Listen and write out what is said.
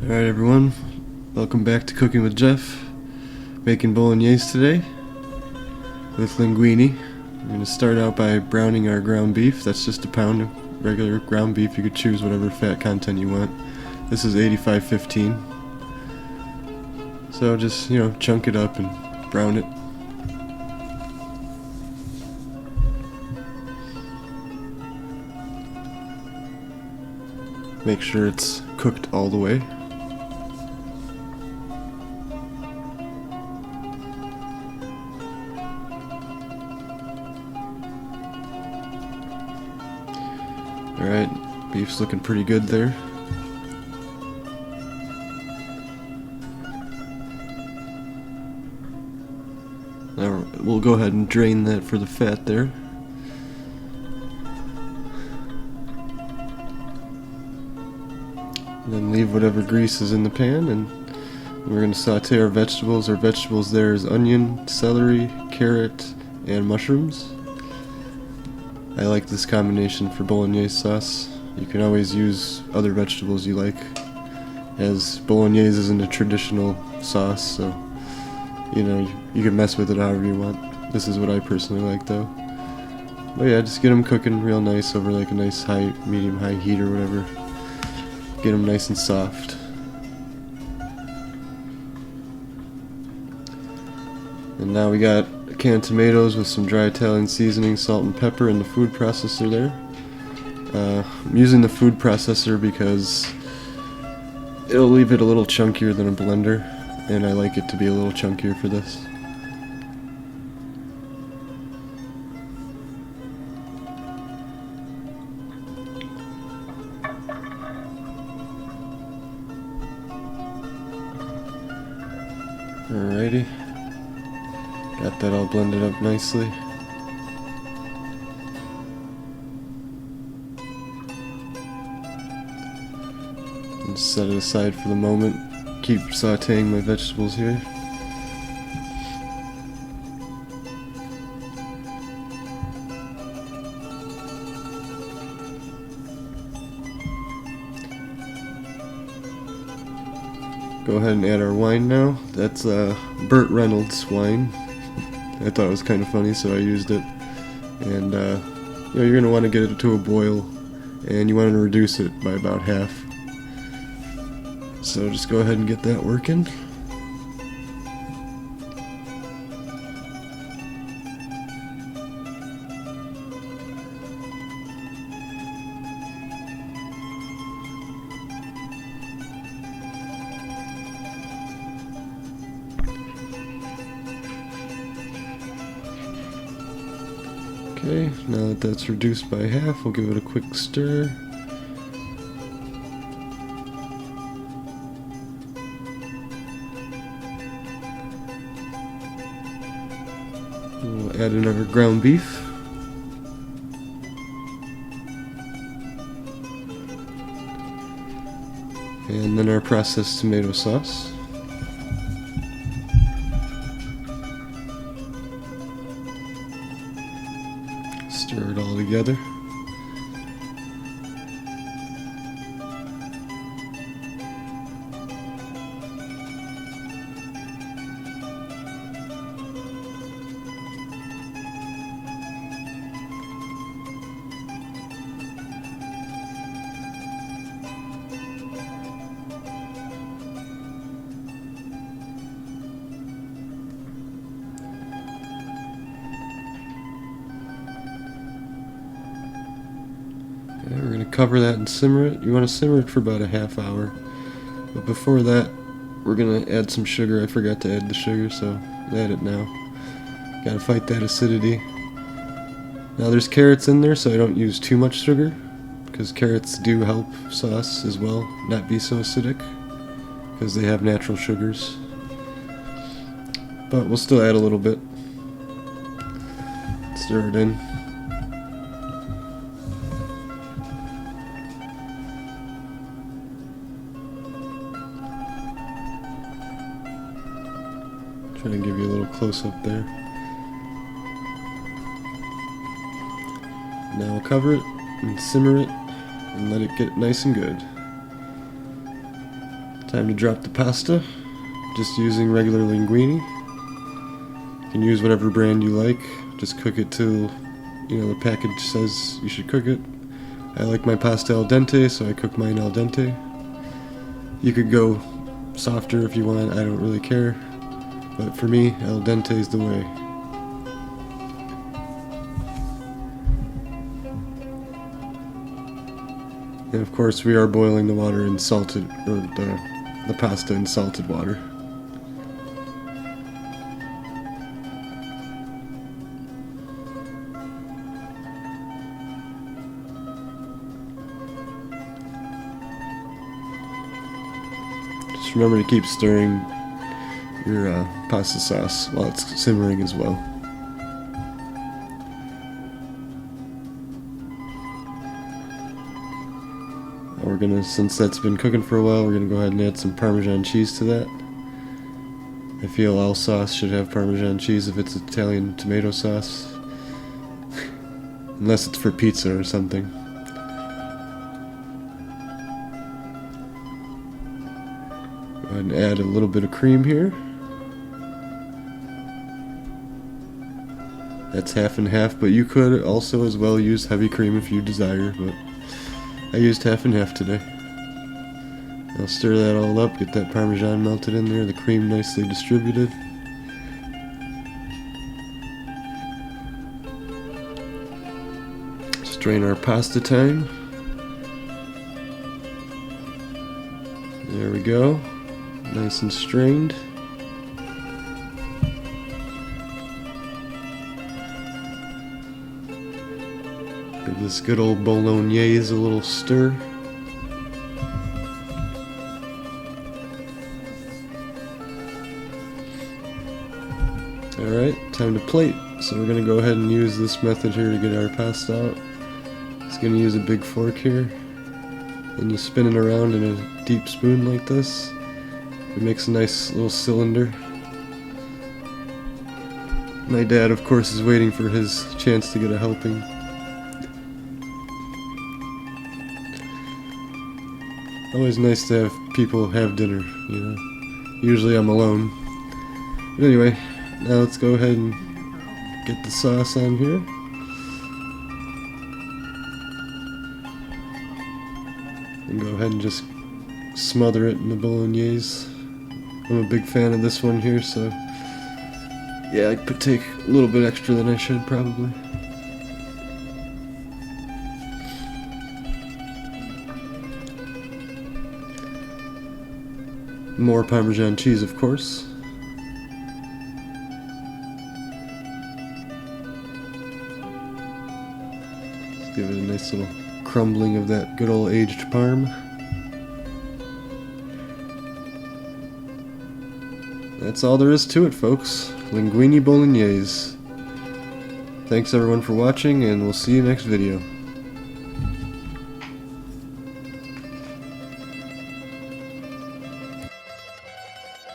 Alright everyone, welcome back to Cooking with Jeff. Making bolognese today with linguine. We're going to start out by browning our ground beef. That's just a pound of regular ground beef. You could choose whatever fat content you want. This is 85/15. So just, chunk it up and brown it. Make sure it's cooked all the way. Alright, beef's looking pretty good there. Now we'll go ahead and drain that for the fat there. And then leave whatever grease is in the pan, and we're going to saute our vegetables. Our vegetables there is onion, celery, carrot, and mushrooms. I like this combination for bolognese sauce. You can always use other vegetables you like, as bolognese isn't a traditional sauce, so you can mess with it however you want. This is what I personally like though. But yeah, just get them cooking real nice over like a nice medium-high heat or whatever. Get them nice and soft. And now we got a can of tomatoes with some dry Italian seasoning, salt and pepper in the food processor there. I'm using the food processor because it'll leave it a little chunkier than a blender, and I like it to be a little chunkier for this. Alrighty, got that all blended up nicely. And set it aside for the moment. Keep sauteing my vegetables here. Go ahead and add our wine now. That's Burt Reynolds wine. I thought it was kind of funny, so I used it. And you're going to want to get it to a boil, and you want to reduce it by about half. So just go ahead and get that working. Okay, now that that's reduced by half, we'll give it a quick stir. We'll add in our ground beef. And then our processed tomato sauce. Stir it all together. Okay, we're going to cover that and simmer it. You want to simmer it for about a half hour. But before that, we're going to add some sugar. I forgot to add the sugar, so add it now. Got to fight that acidity. Now there's carrots in there, so I don't use too much sugar, because carrots do help sauce as well not be so acidic, because they have natural sugars. But we'll still add a little bit. Stir it in. Try to give you a little close-up there. Now we'll cover it and simmer it and let it get nice and good. Time to drop the pasta. Just using regular linguine. You can use whatever brand you like. Just cook it till, the package says you should cook it. I like my pasta al dente, so I cook mine al dente. You could go softer if you want, I don't really care. But for me, al dente is the way. And of course we are boiling the water in salted, or the pasta in salted water. Just remember to keep stirring your pasta sauce while it's simmering as well. We're gonna, since that's been cooking for a while, we're gonna go ahead and add some Parmesan cheese to that. I feel all sauce should have Parmesan cheese if it's Italian tomato sauce. Unless it's for pizza or something. Go ahead and add a little bit of cream here. That's half and half, but you could also as well use heavy cream if you desire, but I used half and half today. I'll stir that all up, get that Parmesan melted in there, the cream nicely distributed. Strain our pasta time. There we go. Nice and strained. Give this good old Bolognese a little stir. Alright, time to plate. So we're going to go ahead and use this method here to get our pasta out. It's going to use a big fork here. And you spin it around in a deep spoon like this. It makes a nice little cylinder. My dad, of course, is waiting for his chance to get a helping. Always nice to have people have dinner, Usually I'm alone. But anyway, now let's go ahead and get the sauce on here. And go ahead and just smother it in the Bolognese. I'm a big fan of this one here, so yeah, I could take a little bit extra than I should probably. More Parmesan cheese, of course. Let's give it a nice little crumbling of that good old aged parm. That's all there is to it, folks. Linguine Bolognese. Thanks everyone for watching, and we'll see you next video.